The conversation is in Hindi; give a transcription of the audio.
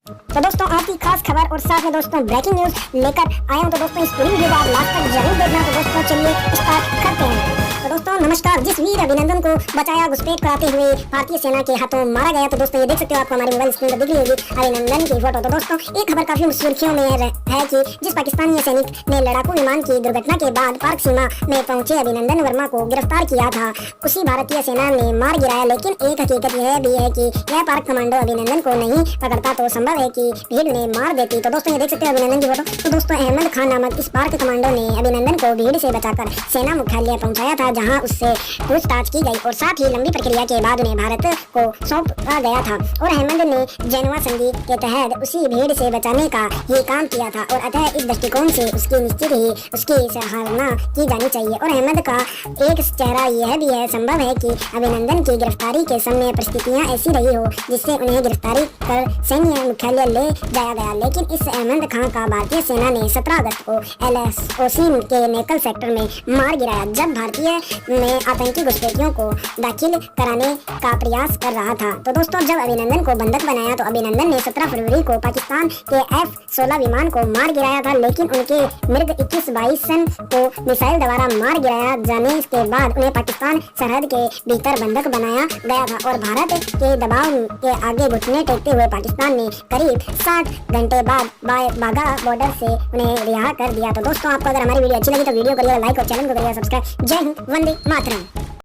तो दोस्तों आपकी खास खबर और साथ में दोस्तों ब्रेकिंग न्यूज लेकर आया हूं। तो दोस्तों इस पूरी वीडियो को आप लास्ट तक जरूर देखना। तो दोस्तों चलिए स्टार्ट करते हैं। तो दोस्तों नमस्कार। जिस वीर अभिनंदन को बचाया घुसपैठ कराते हुए भारतीय सेना के हाथों मारा गया। तो दोस्तों ये देख सकते हो, आपको हमारी मोबाइल स्क्रीन पर दिख रही होगी अभिनंदन की फोटो। तो दोस्तों एक खबर काफी सुर्खियों में है कि जिस पाकिस्तानी सैनिक ने लड़ाकू विमान की दुर्घटना के बाद पाक सीमा में पहुंचे अभिनंदन वर्मा को गिरफ्तार किया था, उसी भारतीय सेना ने मार गिराया। लेकिन एक हकीकत यह भी है कि यह पाक कमांडो अभिनंदन को नहीं पकड़ता तो संभव है कि भीड़ ने मार देती। तो दोस्तों ये देख सकते हो अभिनंदन की फोटो। तो दोस्तों अहमद खान नामक इस पाक कमांडो ने अभिनंदन को भीड़ से बचाकर सेना मुख्यालय पहुंचाया था, जहां उससे पूछताछ की गई और साथ ही लंबी प्रक्रिया के बाद उन्हें भारत को सौंपा गया था। और अहमद ने जेनेवा संधि के तहत उसी भीड़ से बचाने का ही काम किया था और अतः इस दृष्टिकोण से उसकी निश्चित ही उसकी सराहना की जानी चाहिए। और अहमद का एक चेहरा यह भी है, संभव है कि अभिनंदन की गिरफ्तारी के समय परिस्थितियां ऐसी रही हो जिससे उन्हें गिरफ्तारी कर सैन्य मुख्यालय ले जाया गया। लेकिन इस अहमद खान का भारतीय सेना ने 17 अगस्त को LSOC के नेकल सेक्टर में मार गिराया, जब भारतीय में आतंकी घुसपैठियों को दाखिल कराने का प्रयास कर रहा था। तो दोस्तों जब अभिनंदन को बंधक बनाया तो अभिनंदन ने 17 फरवरी को पाकिस्तान के F-16 विमान को मार गिराया था। लेकिन उनके मिग 21-22 को मिसाइल द्वारा मार गिराया जाने के बाद उन्हें पाकिस्तान सरहद के भीतर बंधक बनाया गया था और भारत के दबाव के आगे घुटने टेकते हुए पाकिस्तान ने करीब 60 घंटे बाद बाघा बॉर्डर से उन्हें रिहा कर दिया। तो दोस्तों आपको अगर हमारी वीडियो अच्छी लगी तो वीडियो करिएगा लाइक और चैनल को करिएगा सब्सक्राइब। जय हिंद, वंदे मातरम।